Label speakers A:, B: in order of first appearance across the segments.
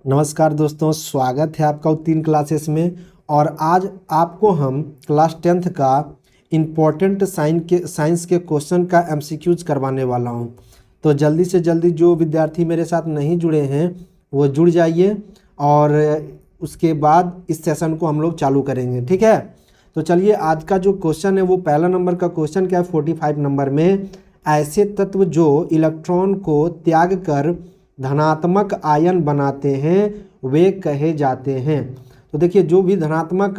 A: नमस्कार दोस्तों, स्वागत है आपका उत्तीर्ण क्लासेस में। और आज आपको हम क्लास 10th का इम्पोर्टेंट साइंस के क्वेश्चन का एमसीक्यूज करवाने वाला हूं। तो जल्दी से जल्दी जो विद्यार्थी मेरे साथ नहीं जुड़े हैं वो जुड़ जाइए और उसके बाद इस सेशन को हम लोग चालू करेंगे, ठीक है। तो चलिए, आज का जो क्वेश्चन है वो पहला नंबर का क्वेश्चन क्या है, 45 नंबर में, ऐसे तत्व जो इलेक्ट्रॉन को त्याग कर धनात्मक आयन बनाते हैं वे कहे जाते हैं। तो देखिए, जो भी धनात्मक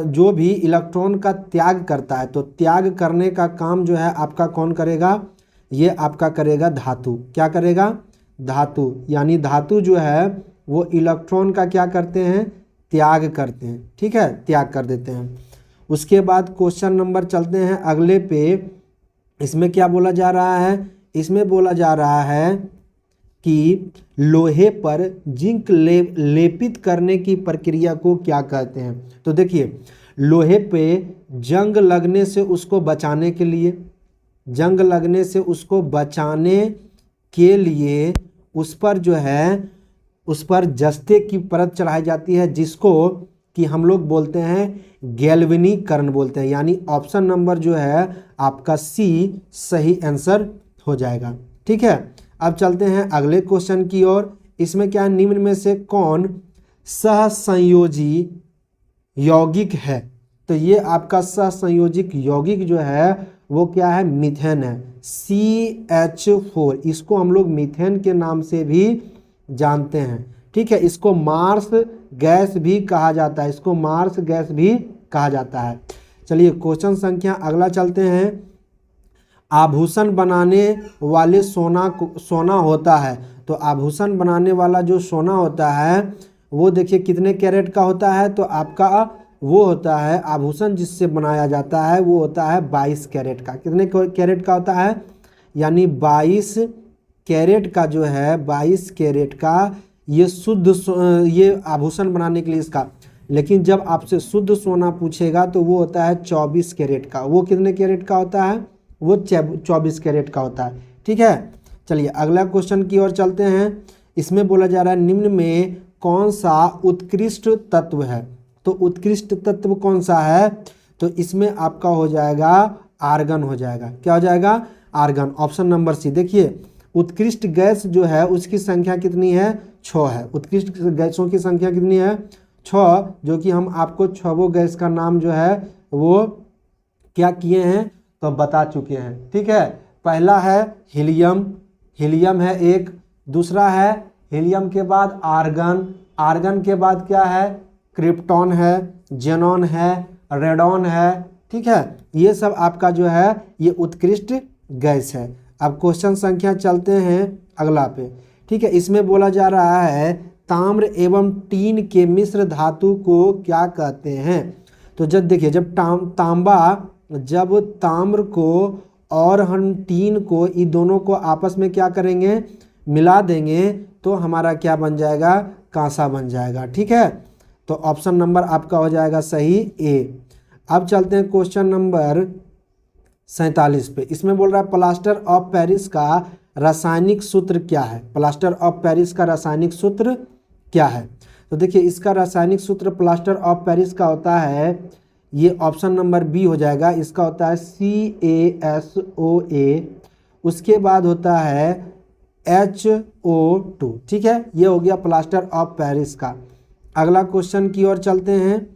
A: जो भी इलेक्ट्रॉन का त्याग करता है, तो त्याग करने का काम जो है आपका कौन करेगा, ये आपका करेगा धातु। क्या करेगा? धातु। यानी धातु जो है वो इलेक्ट्रॉन का क्या करते हैं, त्याग करते हैं, ठीक है, त्याग कर देते हैं। उसके बाद क्वेश्चन नंबर चलते हैं अगले पे। इसमें क्या बोला जा रहा है, इसमें बोला जा रहा है कि लोहे पर जिंक लेपित करने की प्रक्रिया को क्या कहते हैं। तो देखिए, लोहे पे जंग लगने से उसको बचाने के लिए, जंग लगने से उसको बचाने के लिए उस पर जो है, उस पर जस्ते की परत चढ़ाई जाती है, जिसको कि हम लोग बोलते हैं गैल्वेनीकरण बोलते हैं। यानी ऑप्शन नंबर जो है आपका सी सही आंसर हो जाएगा, ठीक है। अब चलते हैं अगले क्वेश्चन की ओर। इसमें क्या है, निम्न में से कौन सहसंयोजी यौगिक है। तो ये आपका सहसंयोजिक यौगिक जो है वो क्या है, मीथेन है, CH4। इसको हम लोग मीथेन के नाम से भी जानते हैं, ठीक है। इसको मार्स गैस भी कहा जाता है, इसको मार्स गैस भी कहा जाता है। चलिए, क्वेश्चन संख्या अगला चलते हैं। आभूषण बनाने वाले सोना होता है। तो आभूषण बनाने वाला जो सोना होता है वो देखिए कितने कैरेट का होता है। तो आपका वो होता है, आभूषण जिससे बनाया जाता है वो होता है 22 कैरेट का। कितने कैरेट का होता है, यानी 22 कैरेट का जो है, 22 कैरेट का ये ये आभूषण बनाने के लिए इसका। लेकिन जब आपसे शुद्ध सोना पूछेगा तो वो होता है 24 कैरेट का। वो कितने कैरेट का होता है, वो 24 कैरेट का होता है, ठीक है। चलिए, अगला क्वेश्चन की ओर चलते हैं। इसमें बोला जा रहा है निम्न में कौन सा उत्कृष्ट तत्व है। तो उत्कृष्ट तत्व कौन सा है, तो इसमें आपका हो जाएगा आर्गन हो जाएगा। क्या हो जाएगा, आर्गन। Option number C. देखिए, उत्कृष्ट गैस जो है उसकी संख्या कितनी है, 6 है। उत्कृष्ट गैसों की संख्या कितनी है, 6, जो कि हम आपको 6 गैस का नाम जो है वो क्या किए हैं, तो बता चुके हैं, ठीक है। पहला है हीलियम, हीलियम है एक। दूसरा है हीलियम के बाद आर्गन, आर्गन के बाद क्या है, क्रिप्टॉन है, जेनॉन है, रेडॉन है, ठीक है। ये सब आपका जो है ये उत्कृष्ट गैस है। अब क्वेश्चन संख्या चलते हैं अगला पे, ठीक है। इसमें बोला जा रहा है ताम्र एवं टीन के मिश्र धातु को क्या कहते हैं। तो जब देखिए, जब जब ताम्र को और हम टीन को, इन दोनों को आपस में क्या करेंगे, मिला देंगे, तो हमारा क्या बन जाएगा, कांसा बन जाएगा, ठीक है। तो ऑप्शन नंबर आपका हो जाएगा सही ए। अब चलते हैं क्वेश्चन नंबर 47 पे। इसमें बोल रहा है प्लास्टर ऑफ पेरिस का रासायनिक सूत्र क्या है। प्लास्टर ऑफ पेरिस का रासायनिक सूत्र क्या है। तो देखिए, इसका रासायनिक सूत्र प्लास्टर ऑफ पेरिस का होता है, ये ऑप्शन नंबर बी हो जाएगा। इसका होता है CaSOA, उसके बाद होता है HO2, ठीक है। ये हो गया प्लास्टर ऑफ पेरिस का। अगला क्वेश्चन की ओर चलते हैं,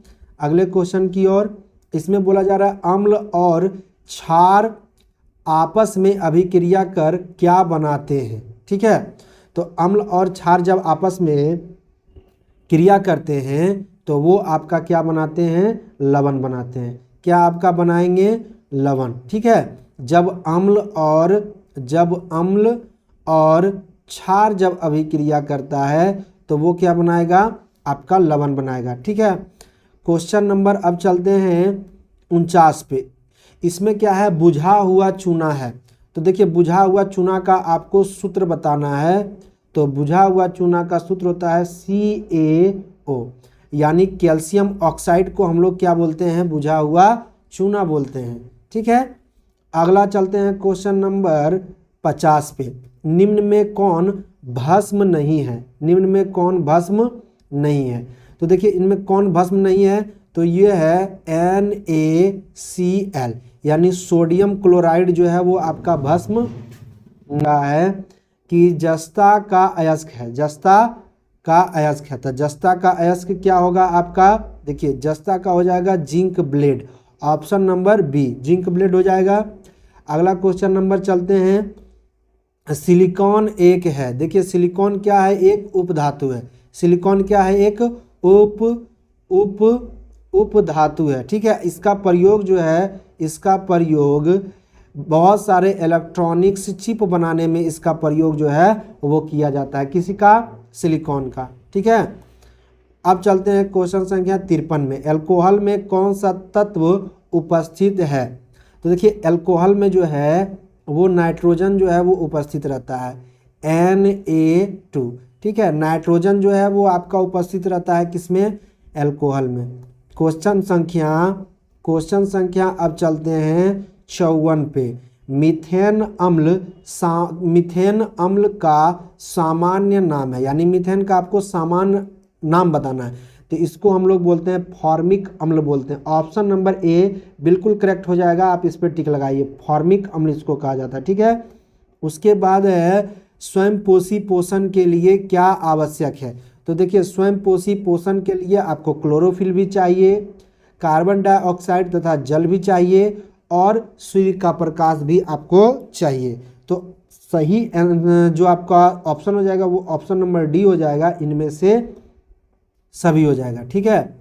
A: अगले क्वेश्चन की ओर। इसमें बोला जा रहा है अम्ल और क्षार आपस में अभिक्रिया कर क्या बनाते हैं, ठीक है। तो अम्ल और क्षार जब आपस में क्रिया करते हैं तो वो आपका क्या बनाते हैं, लवण बनाते हैं। क्या आपका बनाएंगे, लवण, ठीक है। जब अम्ल और क्षार जब अभिक्रिया करता है तो वो क्या बनाएगा, आपका लवण बनाएगा, ठीक है। क्वेश्चन नंबर अब चलते हैं 49 पे। इसमें क्या है, बुझा हुआ चूना है। तो देखिए, बुझा हुआ चूना का आपको सूत्र बताना है। तो बुझा हुआ चूना का सूत्र होता है CaO, यानी कैल्शियम ऑक्साइड को हम लोग क्या बोलते हैं, बुझा हुआ चूना बोलते हैं, ठीक है। अगला चलते हैं क्वेश्चन नंबर 50 पे। निम्न में कौन भस्म नहीं है? निम्न में कौन भस्म नहीं है? तो देखिए इनमें कौन भस्म नहीं है, तो ये है NaCl, यानी सोडियम क्लोराइड जो है वो आपका भस्म है कि जस्ता का अयस्क है, जस्ता का अयस्क है। तो जस्ता का अयस्क क्या होगा आपका? देखिए जस्ता का हो जाएगा zinc blade, option number B zinc blade हो जाएगा। अगला क्वेश्चन नंबर चलते हैं, सिलिकॉन एक है। देखिए सिलिकॉन क्या है? एक उपधातु है। सिलिकॉन क्या है? एक उपधातु है, ठीक है। इसका प्रयोग जो है, इसका प्रयोग बहुत सारे इलेक्ट्रॉनिक्स चिप बनाने में इसका प्रयोग जो है वो किया जाता है। किसी का? सिलिकॉन का, ठीक है। अब चलते हैं क्वेश्चन संख्या 53 में, अल्कोहल में कौन सा तत्व उपस्थित है? तो देखिए अल्कोहल में जो है वो नाइट्रोजन जो है वो उपस्थित रहता है, Na2, ठीक है। नाइट्रोजन जो है वो आपका उपस्थित रहता है किसमें? अल्कोहल में। क्वेश्चन संख्या अब चलते हैं 54 पे, मीथेन अम्ल का सामान्य नाम है, यानी मीथेन का आपको सामान्य नाम बताना है, तो इसको हम लोग बोलते हैं फॉर्मिक अम्ल बोलते हैं। ऑप्शन नंबर ए बिल्कुल करेक्ट हो जाएगा, आप इस पर टिक लगाइए, फॉर्मिक अम्ल इसको कहा जाता है, ठीक है। उसके बाद है स्वयं पोषी पोषण के लिए क्या आवश्यक है? तो देखिए स्वयं पोषी पोषण के लिए आपको क्लोरोफिल भी चाहिए, कार्बन डाइऑक्साइड तथा जल भी चाहिए, और सूर्य का प्रकाश भी आपको चाहिए। तो सही जो आपका ऑप्शन हो जाएगा वो ऑप्शन नंबर डी हो जाएगा, इनमें से सभी हो जाएगा, ठीक है।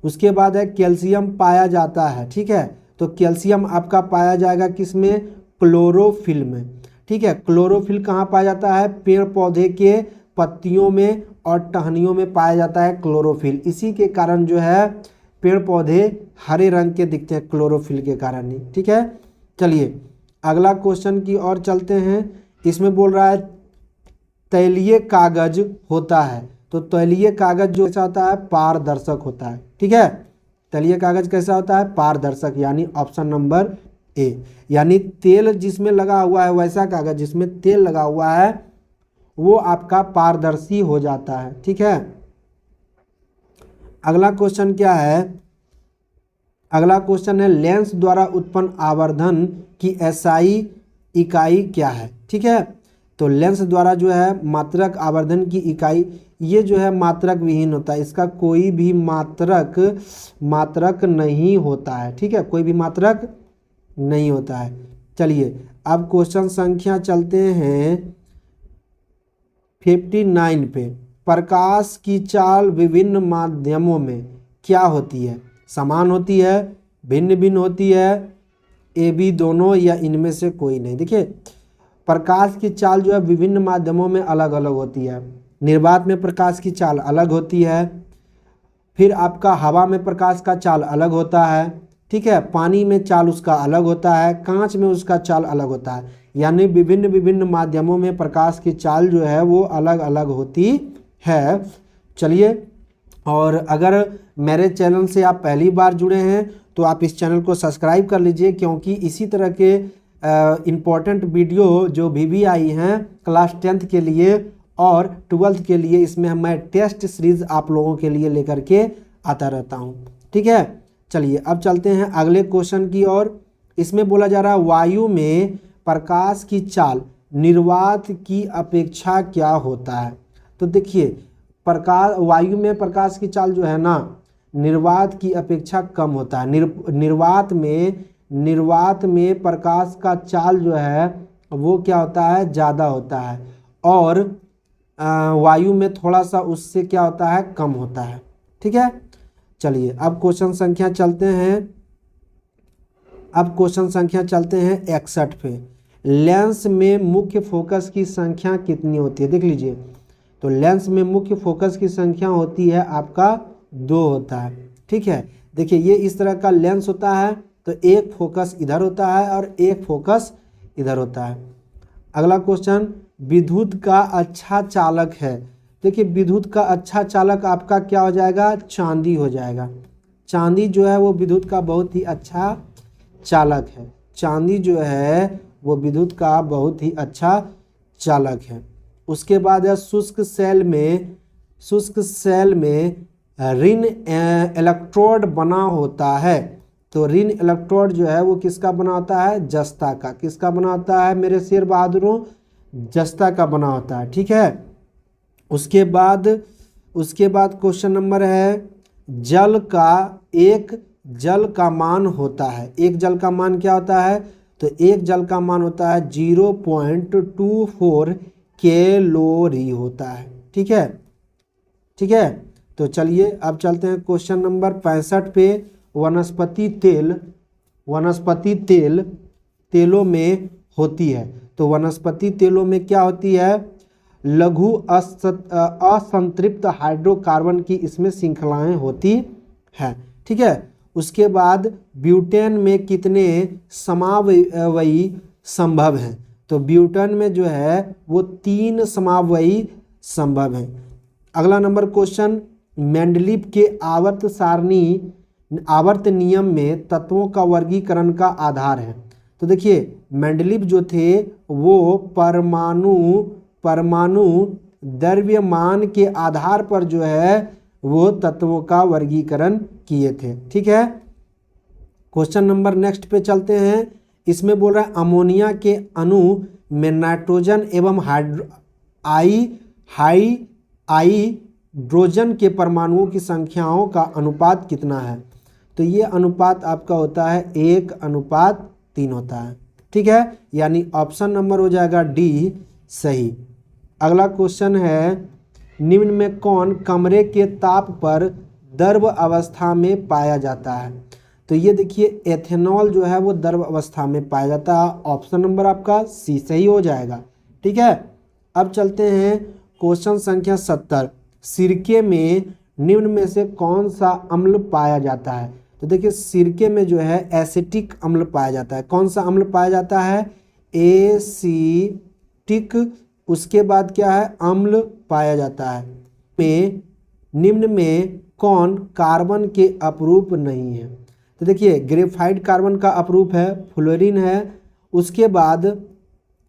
A: उसके बाद है कैल्शियम पाया जाता है, ठीक है। तो कैल्शियम आपका पाया जाएगा किसमें? क्लोरोफिल में, ठीक है। क्लोरोफिल कहाँ पाया जाता है? पेड़ पौधे के पत्तियों में और टहनियों में पाया जाता है क्लोरोफिल। इसी के कारण जो है पेड़ पौधे हरे रंग के दिखते हैं, क्लोरोफिल के कारण ही, ठीक है। चलिए अगला क्वेश्चन की ओर चलते हैं। इसमें बोल रहा है तैलीय कागज होता है, तो तैलीय कागज जो कैसा होता है? पारदर्शक होता है, ठीक है। तैलीय कागज कैसा होता है? पारदर्शक, यानी ऑप्शन नंबर ए, यानी तेल जिसमें लगा हुआ है, वैसा कागज जिसमें तेल लगा हुआ है वो आपका पारदर्शी हो जाता है, ठीक है। अगला क्वेश्चन क्या है? अगला क्वेश्चन है लेंस द्वारा उत्पन्न आवर्धन की SI इकाई क्या है, ठीक है। तो लेंस द्वारा जो है मात्रक आवर्धन की इकाई, ये जो है मात्रक विहीन होता है, इसका कोई भी मात्रक नहीं होता है, ठीक है, कोई भी मात्रक नहीं होता है। चलिए अब क्वेश्चन संख्या चलते हैं 59 पे, प्रकाश की चाल विभिन्न माध्यमों में क्या होती है? समान होती है, भिन्न भिन्न होती है, ए बी दोनों, या इनमें से कोई नहीं? देखिए प्रकाश की चाल जो है विभिन्न माध्यमों में अलग अलग होती है। निर्वात में प्रकाश की चाल अलग होती है, फिर आपका हवा में प्रकाश का चाल अलग होता है, ठीक है, पानी में चाल उसका अलग होता है, कांच में उसका चाल अलग होता है, यानी विभिन्न विभिन्न माध्यमों में प्रकाश की चाल जो है वो अलग अलग होती है। चलिए, और अगर मेरे चैनल से आप पहली बार जुड़े हैं तो आप इस चैनल को सब्सक्राइब कर लीजिए, क्योंकि इसी तरह के इम्पॉर्टेंट वीडियो जो भी आई हैं क्लास 10th के लिए और 12th के लिए, इसमें मैं टेस्ट सीरीज आप लोगों के लिए लेकर के आता रहता हूं, ठीक है। चलिए अब चलते हैं अगले क्वेश्चन की ओर। इसमें बोला जा रहा है वायु में प्रकाश की चाल निर्वात की अपेक्षा क्या होता है? तो देखिए वायु में प्रकाश की चाल जो है ना निर्वात की अपेक्षा कम होता है। निर्वात में प्रकाश का चाल जो है वो क्या होता है? ज़्यादा होता है, और वायु में थोड़ा सा उससे क्या होता है? कम होता है, ठीक है। चलिए अब क्वेश्चन संख्या चलते हैं 61 पे। लेंस में मुख्य फोकस की संख्या कितनी होती है? देख लीजिए, तो लेंस में मुख्य फोकस की संख्या होती है आपका 2 होता है, ठीक है। देखिए ये इस तरह का लेंस होता है, तो एक फोकस इधर होता है और एक फोकस इधर होता है। अगला क्वेश्चन, विद्युत का अच्छा चालक है। देखिए विद्युत का अच्छा चालक आपका क्या हो जाएगा? चांदी हो जाएगा। चांदी जो है वो विद्युत का बहुत ही अच्छा चालक है। वो विद्युत का बहुत ही अच्छा चालक है। उसके बाद है शुष्क सेल में ऋण इलेक्ट्रोड बना होता है। तो ऋण इलेक्ट्रोड जो है वो किसका बना होता है? जस्ता का। किसका बना होता है मेरे शेर बहादुरों? जस्ता का बना होता है। ठीक है। उसके बाद क्वेश्चन नंबर है, जल का मान होता है। एक जल का मान क्या होता है? तो एक जल का मान होता है 0.24 कैलोरी होता है। ठीक है। ठीक है। तो चलिए अब चलते हैं क्वेश्चन नंबर 65 पे। वनस्पति तेलों में होती है। तो वनस्पति तेलों में क्या होती है? लघु असंतृप्त हाइड्रोकार्बन की इसमें श्रृंखलाएं होती हैं। ठीक है। उसके बाद ब्यूटेन में कितने समावयवी संभव हैं? तो ब्यूटेन में जो है वो 3 समावयवी संभव हैं। अगला नंबर क्वेश्चन, मेंडलीव के आवर्त नियम में तत्वों का वर्गीकरण का आधार है। तो देखिए मेंडलीव जो थे वो परमाणु द्रव्यमान के आधार पर जो है वो तत्वों का वर्गीकरण किए थे। ठीक है। क्वेश्चन नंबर नेक्स्ट पे चलते हैं। इसमें बोल रहा है अमोनिया के अणु में नाइट्रोजन एवं हाइड्रोजन के परमाणुओं की संख्याओं का अनुपात कितना है? तो ये अनुपात आपका होता है 1:3 होता है। ठीक है। यानी ऑप्शन नंबर हो जाएगा डी सही। अगला क्वेश्चन है, निम्न में कौन कमरे के ताप पर द्रव अवस्था में पाया जाता है? तो ये देखिए एथेनॉल जो है वो द्रव अवस्था में पाया जाता है। ऑप्शन नंबर आपका सी सही हो जाएगा। ठीक है। अब चलते हैं क्वेश्चन संख्या 70। सिरके में निम्न में से कौन सा अम्ल पाया जाता है? तो देखिए सिरके में जो है एसिटिक अम्ल पाया जाता है। कौन सा अम्ल पाया जाता है? एसिटिक। उसके बाद क्या है? अम्ल पाया जाता है। निम्न में कौन कार्बन के अपरूप नहीं है? तो देखिए ग्रेफाइट कार्बन का अपरूप है, फ्लोरीन है, उसके बाद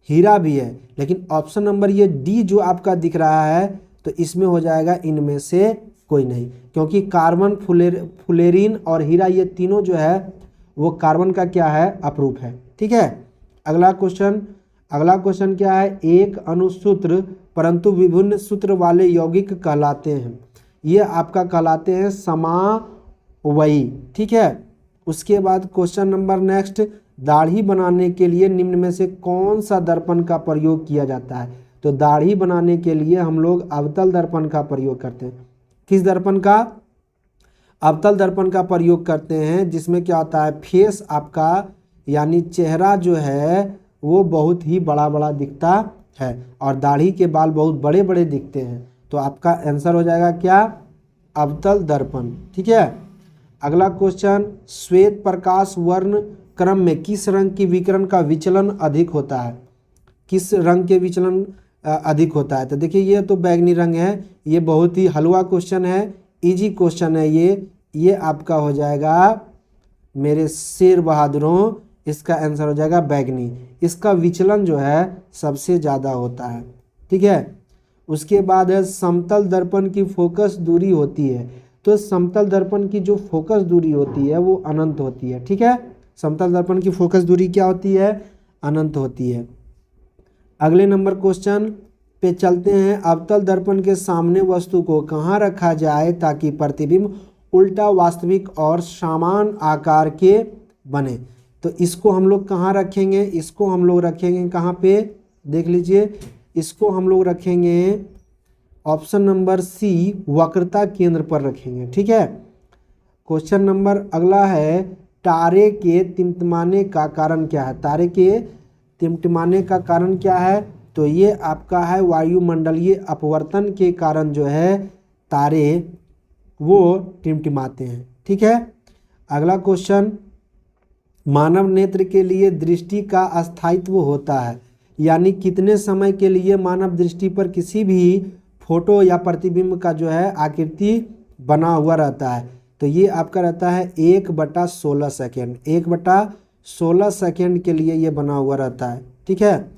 A: हीरा भी है। लेकिन ऑप्शन नंबर ये डी जो आपका दिख रहा है तो इसमें हो जाएगा इनमें से कोई नहीं, क्योंकि कार्बन, फ्लोरीन और हीरा ये तीनों जो है वो कार्बन का क्या है? अपरूप है। ठीक है। अगला क्वेश्चन क्या है? एक अनुसूत्र परंतु विभिन्न सूत्र वाले यौगिक कहलाते हैं। ये आपका कहलाते हैं समावयवी। ठीक है। उसके बाद क्वेश्चन नंबर नेक्स्ट, दाढ़ी बनाने के लिए निम्न में से कौन सा दर्पण का प्रयोग किया जाता है? तो दाढ़ी बनाने के लिए हम लोग अवतल दर्पण का प्रयोग करते हैं। किस दर्पण का? अवतल दर्पण का प्रयोग करते हैं, जिसमें क्या होता है फेस आपका यानी चेहरा जो है वो बहुत ही बड़ा बड़ा दिखता है और दाढ़ी के बाल बहुत बड़े बड़े दिखते हैं। तो आपका आंसर हो जाएगा क्या? अवतल दर्पण। ठीक है। अगला क्वेश्चन, श्वेत प्रकाश वर्ण क्रम में किस रंग की विकिरण का विचलन अधिक होता है? किस रंग के विचलन अधिक होता है? तो देखिए ये तो बैगनी रंग है। ये बहुत ही हलवा क्वेश्चन है, इजी क्वेश्चन है ये आपका हो जाएगा मेरे शेर बहादुरों, इसका आंसर हो जाएगा बैगनी। इसका विचलन जो है सबसे ज़्यादा होता है। ठीक है। उसके बाद है समतल दर्पण की फोकस दूरी होती है। तो समतल दर्पण की जो फोकस दूरी होती है वो अनंत होती है। ठीक है। समतल दर्पण की फोकस दूरी क्या होती है? अनंत होती है। अगले नंबर क्वेश्चन पे चलते हैं। अवतल दर्पण के सामने वस्तु को कहाँ रखा जाए ताकि प्रतिबिंब उल्टा, वास्तविक और समान आकार के बने? तो इसको हम लोग कहाँ रखेंगे? इसको हम लोग रखेंगे कहाँ पे? देख लीजिए, इसको हम लोग रखेंगे ऑप्शन नंबर सी, वक्रता केंद्र पर रखेंगे। ठीक है। क्वेश्चन नंबर अगला है, तारे के टिमटिमाने का कारण क्या है? तारे के टिमटिमाने का कारण क्या है? तो ये आपका है वायुमंडलीय अपवर्तन के कारण जो है तारे वो टिमटिमाते हैं। ठीक है। अगला क्वेश्चन, मानव नेत्र के लिए दृष्टि का अस्थायित्व होता है, यानी कितने समय के लिए मानव दृष्टि पर किसी भी फोटो या प्रतिबिंब का जो है आकृति बना हुआ रहता है? तो ये आपका रहता है 1/16 सेकेंड। 1/16 सेकेंड के लिए ये बना हुआ रहता है। ठीक है।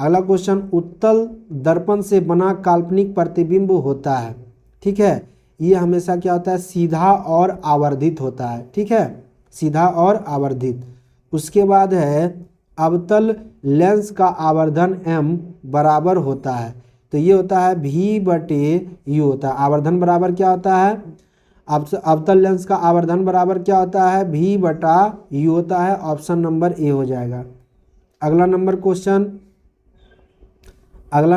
A: अगला क्वेश्चन, उत्तल दर्पण से बना काल्पनिक प्रतिबिंब होता है, ठीक है, ये हमेशा क्या होता है, सीधा और आवर्धित होता है, ठीक है, सीधा और आवर्धित। उसके बाद है अवतल लेंस का आवर्धन m बराबर होता है, तो ये होता है v/u होता है। आवर्धन बराबर क्या होता है, अवतल लेंस का आवर्धन बराबर क्या होता है, v/u होता है। ऑप्शन नंबर ए हो जाएगा। अगला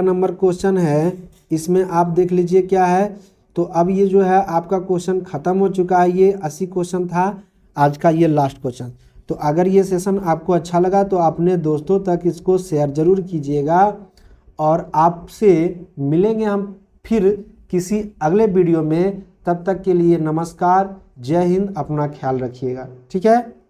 A: नंबर क्वेश्चन है, इसमें आप देख लीजिए क्या है। तो अब ये जो है आपका क्वेश्चन ख़त्म हो चुका है, ये 80 क्वेश्चन था आज का, ये लास्ट क्वेश्चन। तो अगर ये सेशन आपको अच्छा लगा तो अपने दोस्तों तक इसको शेयर ज़रूर कीजिएगा, और आपसे मिलेंगे हम फिर किसी अगले वीडियो में। तब तक के लिए नमस्कार, जय हिंद, अपना ख्याल रखिएगा, ठीक है।